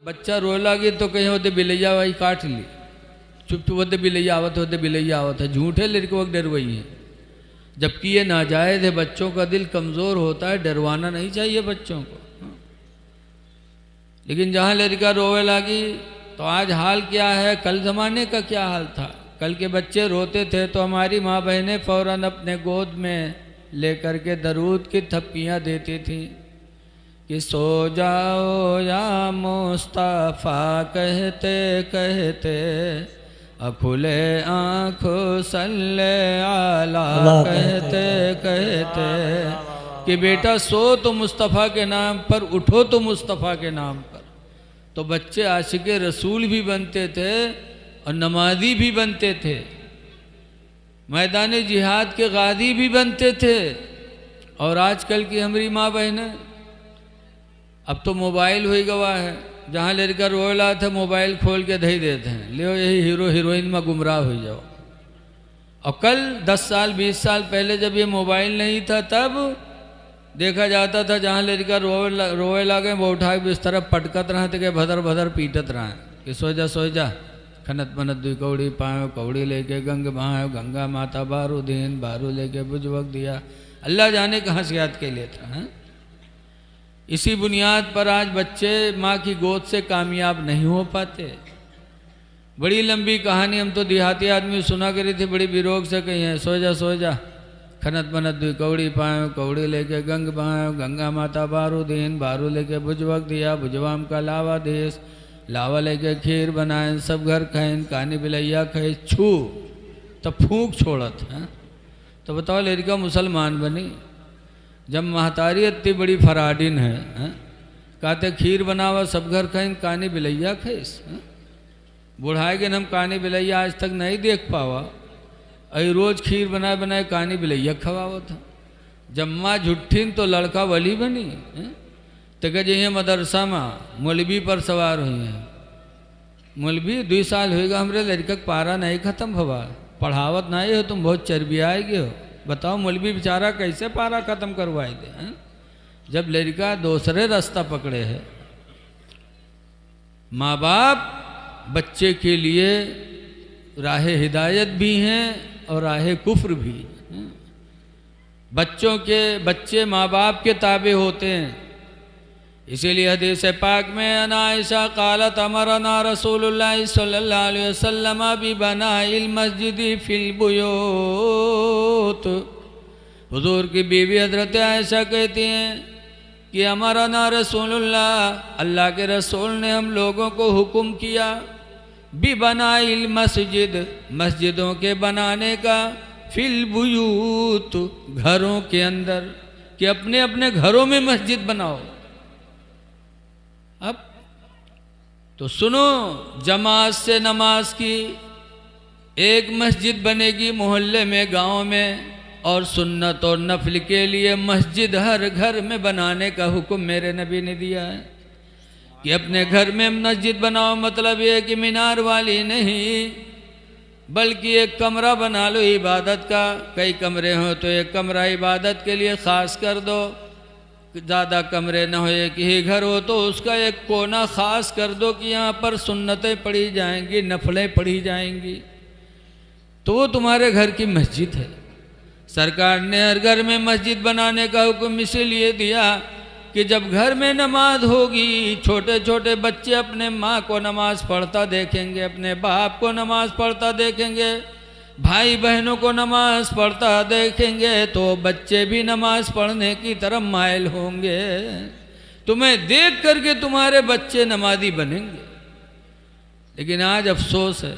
बच्चा रोए लगे तो कहीं होते बिलैया भाई काट ली, चुप चुप होते बिलैया आवत है, झूठे लड़कों डर वही है। जबकि ये नाजायज़ है, बच्चों का दिल कमज़ोर होता है, डरवाना नहीं चाहिए बच्चों को। लेकिन जहाँ लड़का रोवे लगी तो आज हाल क्या है, कल ज़माने का क्या हाल था। कल के बच्चे रोते थे तो हमारी माँ बहनें फ़ौरन अपने गोद में लेकर के दरूद की थप्पियाँ देती थी कि सो जाओ या मुस्तफ़ा कहते कहते, अखुले आँखों सल्ले आला कहते कहते, कि बेटा सो तो मुस्तफ़ा के नाम पर, उठो तो मुस्तफ़ा के नाम पर। तो बच्चे आशिक़े रसूल भी बनते थे और नमाजी भी बनते थे, मैदान जिहाद के गाजी भी बनते थे। और आजकल की हमारी माँ बहनें, अब तो मोबाइल हुई गवाह है, जहाँ लड़का रोला था मोबाइल खोल के दही देते हैं, ले यही हीरो हीरोइन में गुमराह हो जाओ। और कल 10 साल 20 साल पहले जब ये मोबाइल नहीं था तब देखा जाता था जहाँ लड़का रोए लगे वो उठा के इस तरफ पटकत रहे थे कि भदर भदर पीटत रहे कि सो जा खनत मनत दुई कौड़ी पायो कौड़ी लेके गंग बहायो, गंगा माता बारू दीन बारू लेके बुझवक दिया। अल्लाह जाने कहाँ से याद के लिए था। इसी बुनियाद पर आज बच्चे माँ की गोद से कामयाब नहीं हो पाते। बड़ी लंबी कहानी हम तो देहाती आदमी सुना करी थी, बड़ी बिरोग से कही है, सो जा खनत मनत दुई कौड़ी पायो कौड़ी लेके गंग बहायो, गंगा माता बारू दीन बारू लेके बुझवक दिया, बुझवाम का लावा देश, लावा लेके खीर बनाए, सब घर खाइन कानी बिलैया खाए, छू तो फूंक छोड़त है। तो बताओ लड़का मुसलमान बनी, जब महतारी इतनी बड़ी फराडिन है, कहते खीर बनावा सब घर खाइन कानी बिलैया खाइस। बुढ़ाए के हम कानी बिलैया आज तक नहीं देख पावा, अई रोज खीर बनाए बनाए कानी बिलैया खवावा था। जब माँ झुट्ठीन तो लड़का वली बनी तो कह जी मदरसा में मौलवी पर सवार हुई हैं। मौलवी 2 साल होगा हमरे लड़का पारा नहीं खत्म भवा, पढ़ावत नहीं हो, तुम बहुत चर्बी आएगी हो। बताओ मौलवी बेचारा कैसे पारा खत्म करवाए दे जब लड़का दूसरे रास्ता पकड़े है। माँ बाप बच्चे के लिए राह हिदायत भी हैं और राह कुफ्र भी। बच्चे माँ बाप के ताबे होते हैं। इसीलिए हदीस पाक में अनाइशा कालत अमरना रसूलुल्लाह सल्लल्लाहु अलैहि वसल्लम भी बनाइल मस्जिदी फिल बुयूत। हुजूर की बीवी हजरत आयशा कहती हैं कि अमरना रसूलुल्लाह, अल्लाह के रसूल ने हम लोगों को हुक्म किया, भी बनाइल मस्जिद, मस्जिदों के बनाने का, फिल बुयूत, घरों के अंदर, कि अपने अपने घरों में मस्जिद बनाओ। अब तो सुनो, जमात से नमाज की एक मस्जिद बनेगी मोहल्ले में गांव में, और सुन्नत और नफल के लिए मस्जिद हर घर में बनाने का हुक्म मेरे नबी ने दिया है कि अपने घर में मस्जिद बनाओ। मतलब ये कि मीनार वाली नहीं, बल्कि एक कमरा बना लो इबादत का। कई कमरे हो तो एक कमरा इबादत के लिए ख़ास कर दो, ज़्यादा कमरे न हो, एक ही घर हो तो उसका एक कोना ख़ास कर दो कि यहाँ पर सुन्नतें पढ़ी जाएंगी, नफलें पढ़ी जाएंगी, तो वो तुम्हारे घर की मस्जिद है। सरकार ने हर घर में मस्जिद बनाने का हुक्म इसीलिए दिया कि जब घर में नमाज होगी, छोटे छोटे बच्चे अपने माँ को नमाज पढ़ता देखेंगे, अपने बाप को नमाज पढ़ता देखेंगे, भाई बहनों को नमाज पढ़ता देखेंगे, तो बच्चे भी नमाज पढ़ने की तरफ माइल होंगे। तुम्हें देख करके तुम्हारे बच्चे नमाजी बनेंगे। लेकिन आज अफसोस है,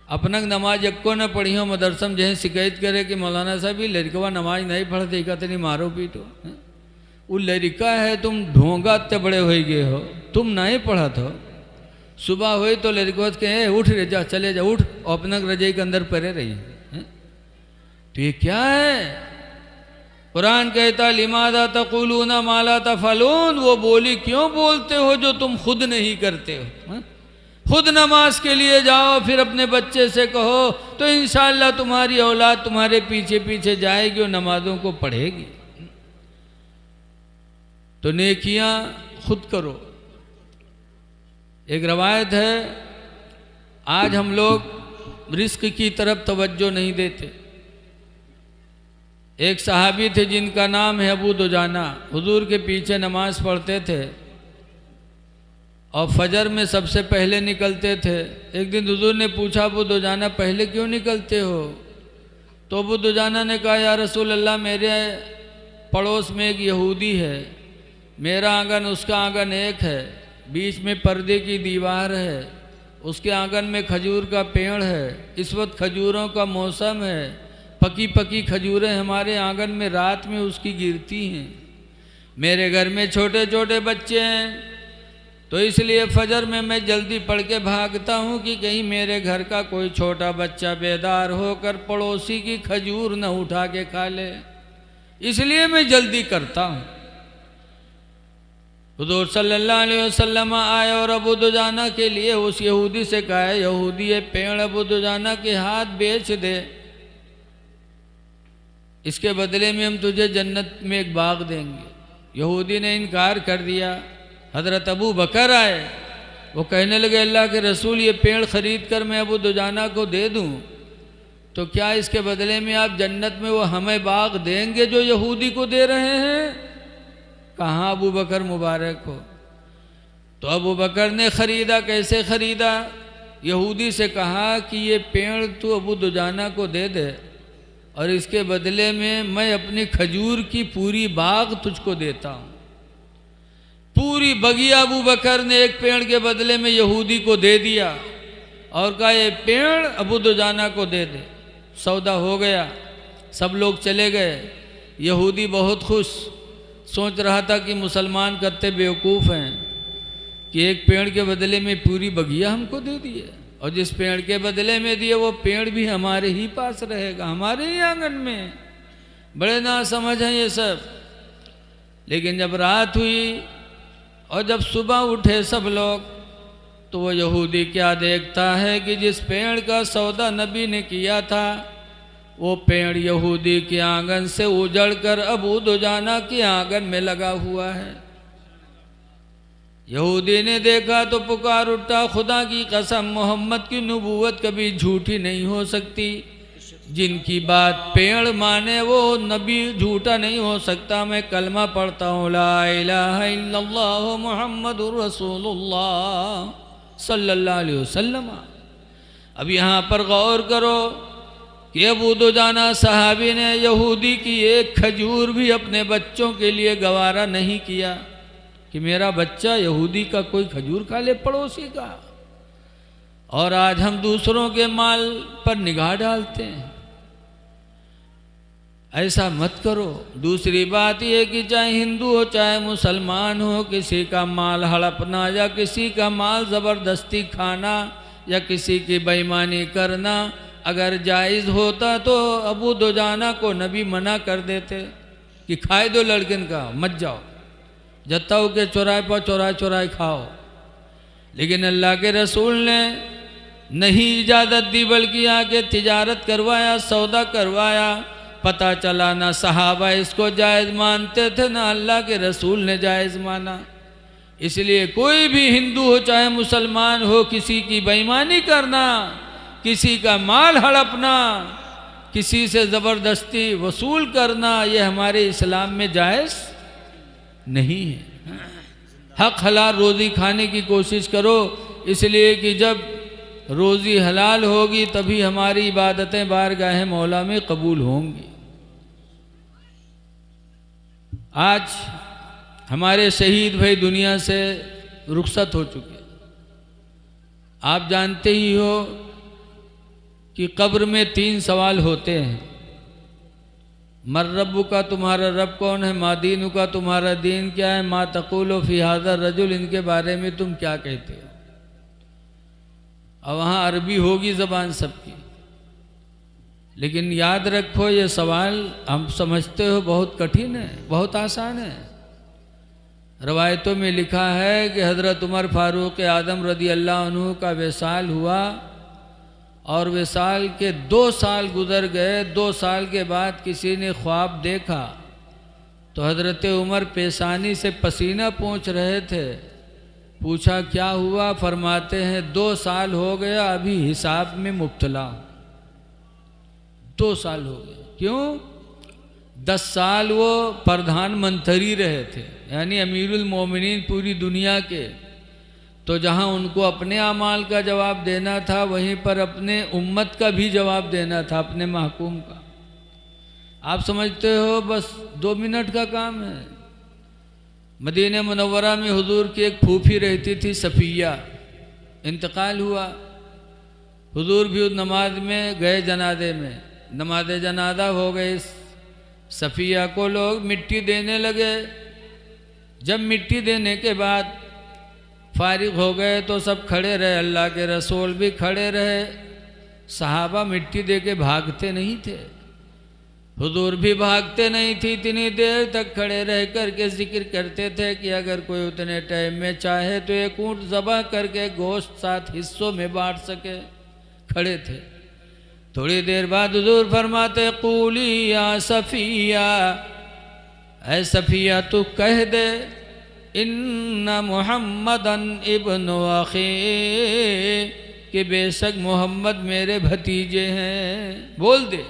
अपना नमाज एक्को न पढ़ी हो, मदरसम जहाँ शिकायत करे कि मौलाना साहब ये लड़कवा नमाज नहीं पढ़ते, कहते मारो पीटो। वो लड़का है, तुम ढोंगा इतने बड़े हो गए हो, तुम नहीं पढ़ा था। सुबह हुई तो लड़के कहे उठ रे जा, चले जा, उठ, अपना रजाई के अंदर पड़े रही। तो ये क्या है? कुरान कहता लिमादा तक़ूलूना मा ला तफ़अलून, वो बोली क्यों बोलते हो जो तुम खुद नहीं करते हो। खुद नमाज के लिए जाओ, फिर अपने बच्चे से कहो तो इंशाअल्लाह तुम्हारी औलाद तुम्हारे पीछे पीछे जाएगी और नमाजों को पढ़ेगी। तो नेकियां खुद करो, एक रवायत है, आज हम लोग रिस्क की तरफ तवज्जो नहीं देते। एक सहाबी थे जिनका नाम है अबू दुजाना, हुजूर के पीछे नमाज पढ़ते थे और फजर में सबसे पहले निकलते थे। एक दिन हुजूर ने पूछा, अबू दुजाना पहले क्यों निकलते हो? तो अबू दुजाना ने कहा, या रसूल अल्लाह, मेरे पड़ोस में एक यहूदी है, मेरा आंगन उसका आंगन एक है, बीच में पर्दे की दीवार है, उसके आंगन में खजूर का पेड़ है, इस वक्त खजूरों का मौसम है, पकी पकी खजूरें हमारे आंगन में रात में उसकी गिरती हैं। मेरे घर में छोटे छोटे बच्चे हैं, तो इसलिए फजर में मैं जल्दी पढ़ के भागता हूँ कि कहीं मेरे घर का कोई छोटा बच्चा बेदार होकर पड़ोसी की खजूर न उठा के खा ले, इसलिए मैं जल्दी करता हूँ। हुजूर सल्लल्लाहु अलैहि वसल्लम आए और अबू दुजाना के लिए उस यहूदी से कहा, यहूदी ये पेड़ अबू दुजाना के हाथ बेच दे, इसके बदले में हम तुझे जन्नत में एक बाग देंगे। यहूदी ने इनकार कर दिया। हज़रत अबू बकर आए, वो कहने लगे, अल्लाह के रसूल, ये पेड़ ख़रीद कर मैं अबू दुजाना को दे दूं तो क्या इसके बदले में आप जन्नत में वो हमें बाग देंगे जो यहूदी को दे रहे हैं? कहाँ अबू बकर मुबारक हो। तो अबू बकर ने ख़रीदा। कैसे ख़रीदा? यहूदी से कहा कि ये पेड़ तू अबू दुजाना को दे दे और इसके बदले में मैं अपनी खजूर की पूरी बाग तुझको देता हूँ। पूरी बगिया अबू बकर ने एक पेड़ के बदले में यहूदी को दे दिया और कहा, ये पेड़ अबू दुजाना को दे दे। सौदा हो गया, सब लोग चले गए। यहूदी बहुत खुश, सोच रहा था कि मुसलमान कितने बेवकूफ़ हैं कि एक पेड़ के बदले में पूरी बगिया हमको दे दिए, और जिस पेड़ के बदले में दिए वो पेड़ भी हमारे ही पास रहेगा, हमारे ही आंगन में। बड़े ना समझ हैं ये सब। लेकिन जब रात हुई और जब सुबह उठे सब लोग, तो वो यहूदी क्या देखता है कि जिस पेड़ का सौदा नबी ने किया था वो पेड़ यहूदी के आंगन से उजड़कर अबू दुजाना के आंगन में लगा हुआ है। यहूदी ने देखा तो पुकार उठा, खुदा की कसम, मोहम्मद की नबूवत कभी झूठी नहीं हो सकती, जिनकी बात पेड़ माने वो नबी झूठा नहीं हो सकता। मैं कलमा पढ़ता हूँ, ला इलाहा इल्लल्लाह मुहम्मदुर रसूलुल्लाह सल्लल्लाहु अलैहि वसल्लम। अब यहाँ पर गौर करो कि अबू दुजाना सहाबी ने यहूदी की एक खजूर भी अपने बच्चों के लिए गवारा नहीं किया कि मेरा बच्चा यहूदी का कोई खजूर खा ले, पड़ोसी का। और आज हम दूसरों के माल पर निगाह डालते हैं। ऐसा मत करो। दूसरी बात यह कि चाहे हिंदू हो चाहे मुसलमान हो, किसी का माल हड़पना या किसी का माल ज़बरदस्ती खाना या किसी की बेईमानी करना अगर जायज़ होता तो अबू दुजाना को नबी मना कर देते कि खाए दो लड़किन का, मत जाओ, जत्ताओं के चौराहे पर चौराहे चौराहे खाओ। लेकिन अल्लाह के रसूल ने नहीं इजाज़त दी, बल्कि आके तिजारत करवाया, सौदा करवाया। पता चला ना सहाबा इसको जायज़ मानते थे ना अल्लाह के रसूल ने जायज़ माना। इसलिए कोई भी हिंदू हो चाहे मुसलमान हो, किसी की बेईमानी करना, किसी का माल हड़पना, किसी से ज़बरदस्ती वसूल करना, ये हमारे इस्लाम में जायज़ नहीं है। हक हलाल रोज़ी खाने की कोशिश करो, इसलिए कि जब रोज़ी हलाल होगी तभी हमारी इबादतें बारगाह मौला में कबूल होंगी। आज हमारे शहीद भाई दुनिया से रुखसत हो चुके। आप जानते ही हो कि कब्र में 3 सवाल होते हैं। मर रब्बु का, तुम्हारा रब कौन है? मा दीनु का, तुम्हारा दीन क्या है? मा तक़ूलु फ़ी हाज़ा रजुल, इनके बारे में तुम क्या कहते हो? अब वहाँ अरबी होगी ज़बान सबकी, लेकिन याद रखो ये सवाल हम समझते हो बहुत कठिन है, बहुत आसान है। रवायतों में लिखा है कि हज़रत उमर फ़ारूक आदम रदी अल्लाह अन्हु का विसाल हुआ और विसाल के 2 साल गुजर गए। 2 साल के बाद किसी ने ख्वाब देखा तो हज़रत उमर पेशानी से पसीना पोंछ रहे थे पूछा क्या हुआ? फरमाते हैं 2 साल हो गया अभी हिसाब में मुब्तला हूं। 2 साल हो गए। क्यों? 10 साल वो प्रधानमंत्री रहे थे, यानी अमीरुल मोमिनीन पूरी दुनिया के। तो जहाँ उनको अपने अमाल का जवाब देना था, वहीं पर अपने उम्मत का भी जवाब देना था, अपने महकूम का। आप समझते हो बस 2 मिनट का काम है। मदीने मुनव्वरा में हुजूर की एक फूफी रहती थी सफ़िया, इंतकाल हुआ। हुजूर भी उस नमाज में गए, जनाजे में, नमाज जनाजा हो गई। सफ़िया को लोग मिट्टी देने लगे। जब मिट्टी देने के बाद फारिग हो गए तो सब खड़े रहे, अल्लाह के रसूल भी खड़े रहे। सहाबा मिट्टी दे के भागते नहीं थे, हुजूर भी भागते नहीं थे, इतनी देर तक खड़े रह कर के जिक्र करते थे कि अगर कोई उतने टाइम में चाहे तो एक ऊँट ज़बह करके गोश्त 7 हिस्सों में बांट सके। खड़े थे। थोड़ी देर बाद हुजूर फरमाते कूली या सफ़िया, ऐ सफ़िया तू कह दे इन्ना मुहम्मदन इब्न अखी, कि बेशक मोहम्मद मेरे भतीजे हैं। बोल दे।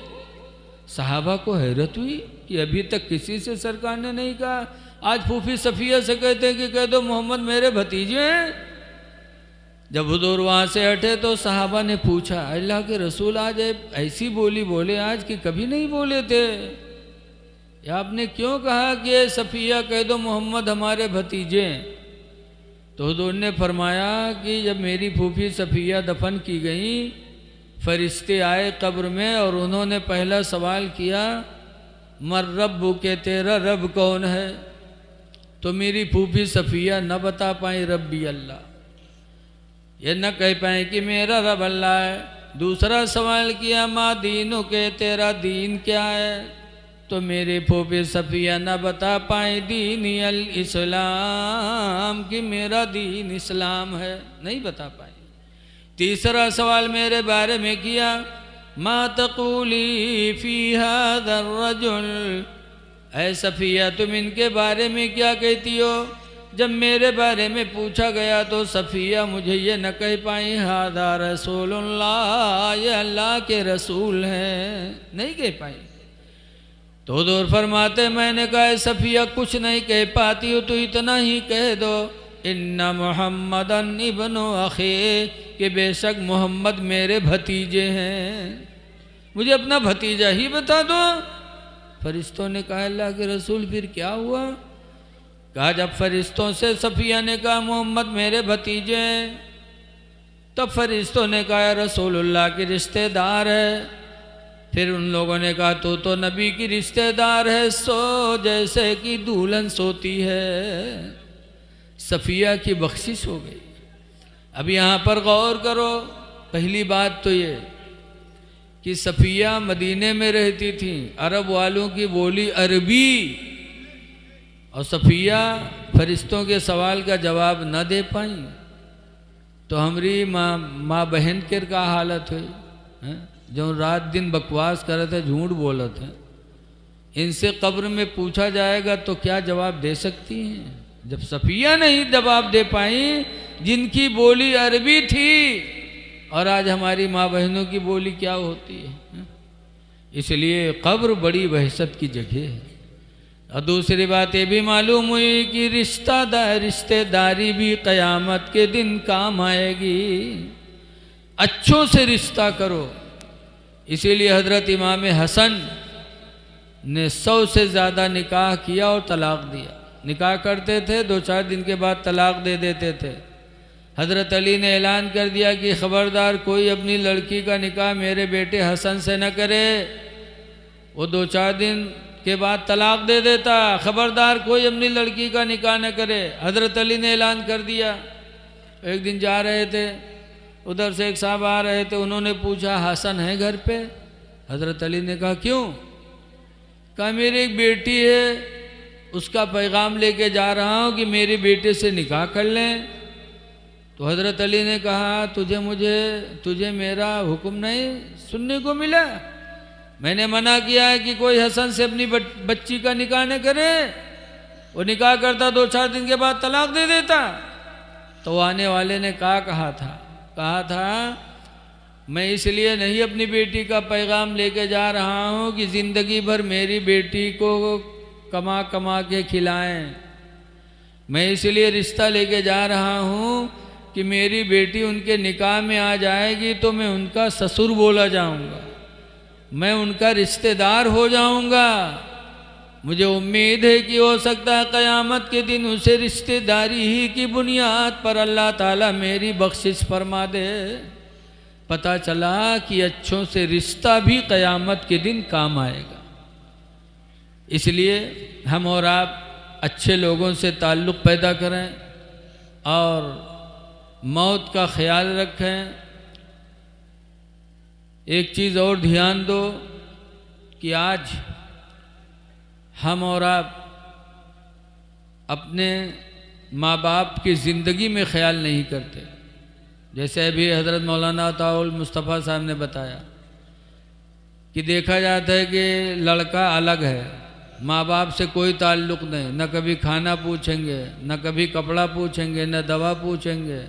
सहाबा को हैरत हुई कि अभी तक किसी से सरकार ने नहीं कहा, आज फूफी सफ़िया से कहते हैं कि कह दो मोहम्मद मेरे भतीजे हैं। जब हुजूर वहाँ से हटे तो सहाबा ने पूछा अल्लाह के रसूल आज ऐसी बोली बोले आज कि कभी नहीं बोले थे, या आपने क्यों कहा कि सफ़िया कह दो मोहम्मद हमारे भतीजे हैं? तो हुजूर ने फरमाया कि जब मेरी फूफी सफ़िया दफन की गई, फरिश्ते आए कब्र में और उन्होंने पहला सवाल किया मर रब्बु, के तेरा रब कौन है? तो मेरी फूफी सफ़िया न बता पाई रब्बी अल्लाह, ये न कह पाए कि मेरा रब अल्लाह है। दूसरा सवाल किया माँ दीनु, के तेरा दीन क्या है? तो मेरी फूफी सफ़िया न बता पाए दीनी अल इस्लाम, कि मेरा दीन इस्लाम है, नहीं बता पाए। तीसरा सवाल मेरे बारे में किया मा तक़ूली फ़ी हाज़र रजुल, ऐ सफ़िया तुम इनके बारे में क्या कहती हो? जब मेरे बारे में पूछा गया तो सफ़िया मुझे ये न कह पाई हाज़ा रसूलुल्लाह, ये अल्लाह के रसूल हैं, नहीं कह पाई। तो हुज़ूर फरमाते मैंने कहा सफ़िया कुछ नहीं कह पाती हो तो इतना ही कह दो इन्ना मुहम्मदन इब्नु अखी, कि बेशक मोहम्मद मेरे भतीजे हैं, मुझे अपना भतीजा ही बता दो। फरिश्तों ने कहा अल्लाह के रसूल फिर क्या हुआ? कहा जब फरिश्तों से सफ़िया ने कहा मोहम्मद मेरे भतीजे हैं, तब फरिश्तों ने कहा रसूलुल्लाह की रिश्तेदार है। फिर उन लोगों ने कहा तो नबी की रिश्तेदार है, सो जैसे कि दुल्हन सोती है। सफ़िया की बख्शिश हो गई। अब यहाँ पर गौर करो, पहली बात तो ये कि सफ़िया मदीने में रहती थी, अरब वालों की बोली अरबी, और सफ़िया फरिश्तों के सवाल का जवाब न दे पाई। तो हमारी माँ बहन के का हालत हुई, जो रात दिन बकवास करे थे, झूठ बोले थे, इनसे कब्र में पूछा जाएगा तो क्या जवाब दे सकती हैं? जब सफ़िया नहीं जवाब दे पाई जिनकी बोली अरबी थी, और आज हमारी माँ बहनों की बोली क्या होती है? इसलिए कब्र बड़ी वहशत की जगह है। और दूसरी बात ये भी मालूम हुई कि रिश्तेदारी भी क़यामत के दिन काम आएगी। अच्छों से रिश्ता करो। इसीलिए हज़रत इमाम हसन ने 100 से ज़्यादा निकाह किया और तलाक़ दिया। निकाह करते थे, 2-4 दिन के बाद तलाक़ दे देते थे। हज़रत अली ने ऐलान कर दिया कि ख़बरदार कोई अपनी लड़की का निकाह मेरे बेटे हसन से न करे। वो 2-4 दिन के बाद तलाक़ दे देता, ख़बरदार कोई अपनी लड़की का निकाह न करे। हज़रत अली ने ऐलान कर दिया। एक दिन जा रहे थे, उधर से एक साहब आ रहे थे, उन्होंने पूछा हसन है घर पे? हज़रत अली ने कहा क्यों? कहा मेरी एक बेटी है, उसका पैगाम लेके जा रहा हूँ कि मेरे बेटे से निकाह कर लें। तो हज़रत अली ने कहा तुझे मेरा हुक्म नहीं सुनने को मिला? मैंने मना किया है कि कोई हसन से अपनी बच्ची का निकाह न करे। वो निकाह करता 2-4 दिन के बाद तलाक दे देता। तो आने वाले ने कहा था मैं इसलिए नहीं अपनी बेटी का पैगाम लेके जा रहा हूँ कि ज़िंदगी भर मेरी बेटी को कमा कमा के खिलाएं। मैं इसलिए रिश्ता लेके जा रहा हूँ कि मेरी बेटी उनके निकाह में आ जाएगी तो मैं उनका ससुर बोला जाऊँगा, मैं उनका रिश्तेदार हो जाऊँगा। मुझे उम्मीद है कि हो सकता है क़यामत के दिन उसे रिश्तेदारी ही की बुनियाद पर अल्लाह ताला मेरी बख्शिश फरमा दे। पता चला कि अच्छों से रिश्ता भी क़यामत के दिन काम आएगा। इसलिए हम और आप अच्छे लोगों से ताल्लुक़ पैदा करें और मौत का ख्याल रखें। एक चीज़ और ध्यान दो कि आज हम और आप अपने माँ बाप की ज़िंदगी में ख्याल नहीं करते। जैसे अभी हज़रत मौलाना अताउल मुस्तफ़ा साहब ने बताया कि देखा जाता है कि लड़का अलग है, माँ बाप से कोई ताल्लुक़ नहीं, न कभी खाना पूछेंगे, न कभी कपड़ा पूछेंगे, न दवा पूछेंगे।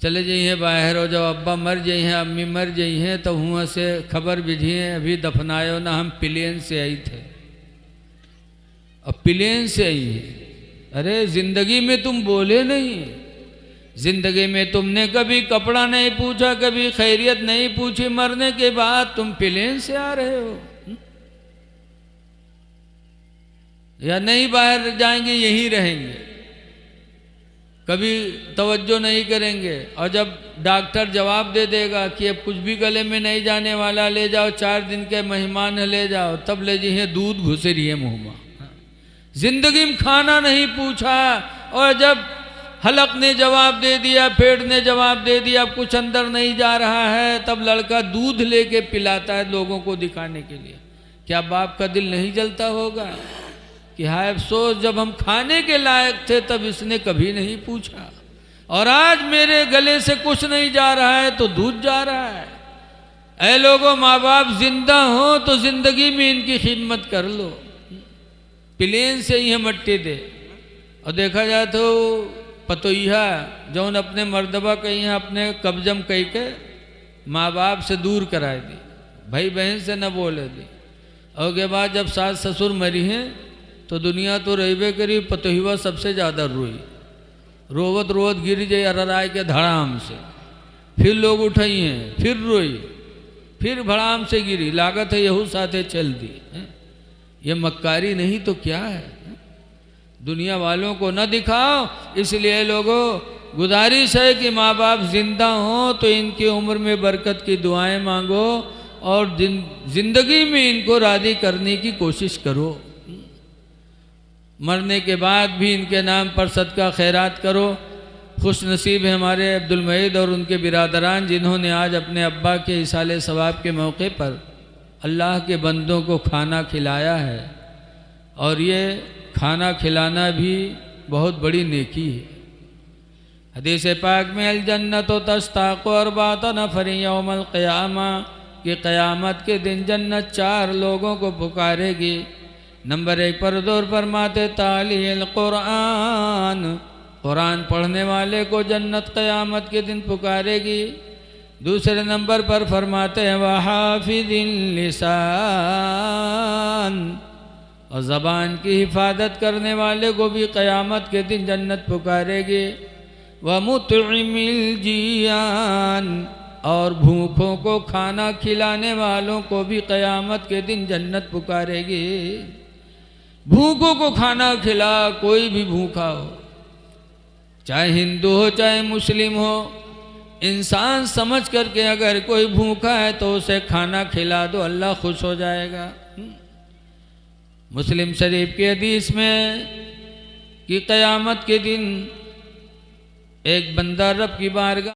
चले जाइए बाहर हो, जब अब्बा मर जाइए हैं, अम्मी मर जाइए हैं, तो हुआ से खबर भेजिए अभी दफनायो ना, हम प्लेन से आई थे, अब प्लेन से आई है। अरे ज़िंदगी में तुम बोले नहीं, ज़िंदगी में तुमने कभी कपड़ा नहीं पूछा, कभी खैरियत नहीं पूछी, मरने के बाद तुम प्लेन से आ रहे हो। या नहीं बाहर जाएंगे, यहीं रहेंगे, कभी तवज्जो नहीं करेंगे। और जब डॉक्टर जवाब दे देगा कि अब कुछ भी गले में नहीं जाने वाला, ले जाओ 4 दिन के मेहमान ले जाओ, तब ले जाइए दूध घुसे रही है मुँह में। जिंदगी में खाना नहीं पूछा, और जब हलक ने जवाब दे दिया, पेट ने जवाब दे दिया, अब कुछ अंदर नहीं जा रहा है, तब लड़का दूध लेके पिलाता है लोगों को दिखाने के लिए। क्या बाप का दिल नहीं जलता होगा कि हाय अफसोस, जब हम खाने के लायक थे तब इसने कभी नहीं पूछा, और आज मेरे गले से कुछ नहीं जा रहा है तो दूध जा रहा है। ऐ लोगों, माँ बाप जिंदा हो तो जिंदगी में इनकी खिदमत कर लो, प्लेन से ही मट्टी दे। और देखा जाए तो पतोइया जौन अपने मर्दबा कहीं अपने कब्जम कही के माँ बाप से दूर कराए दी, भाई बहन से न बोले दी। और के बाद जब सास ससुर मरी हैं तो दुनिया तो रहीबे करी, पतोहिवा सबसे ज़्यादा रोई, रोवत रोवत गिर जाए अरराय के धड़ाम से, फिर लोग उठाई हैं, फिर रोई, फिर भड़ाम से गिरी, लागत है यहू साथे चल दी। ये मक्कारी नहीं तो क्या है? दुनिया वालों को न दिखाओ। इसलिए लोगों, गुजारिश है कि माँ बाप जिंदा हों तो इनकी उम्र में बरकत की दुआएं मांगो और जिंदगी में इनको राज़ी करने की कोशिश करो। मरने के बाद भी इनके नाम पर सदका खैरात करो। खुश नसीब है हमारे अब्दुल मजीद और उनके बिरादरान, जिन्होंने आज अपने अब्बा के इसाले सवाब के मौके पर अल्लाह के बंदों को खाना खिलाया है। और ये खाना खिलाना भी बहुत बड़ी नेकी है। हदीस पाक में अल जन्नत तस्ताक़ु अर्बाअन नफ़रिन यौमल क़ियामा, कि क़यामत के दिन जन्नत 4 लोगों को पुकारेगी। नंबर 1 पर जोर फरमाते तालिल कुरान, कुरान पढ़ने वाले को जन्नत क़यामत के दिन पुकारेगी। दूसरे नंबर पर फरमाते हैं वहाफिज़िल लिसान, और ज़बान की हिफाजत करने वाले को भी क़यामत के दिन जन्नत पुकारेगी। व मुतइमिल जियान, और भूखों को खाना खिलाने वालों को भी क़यामत के दिन जन्नत पुकारेगी। भूखों को खाना खिला, कोई भी भूखा हो, चाहे हिंदू हो चाहे मुस्लिम हो, इंसान समझ करके अगर कोई भूखा है तो उसे खाना खिला दो, अल्लाह खुश हो जाएगा। मुस्लिम शरीफ की हदीस में कि क़यामत के दिन एक बंदा रब की बारगाह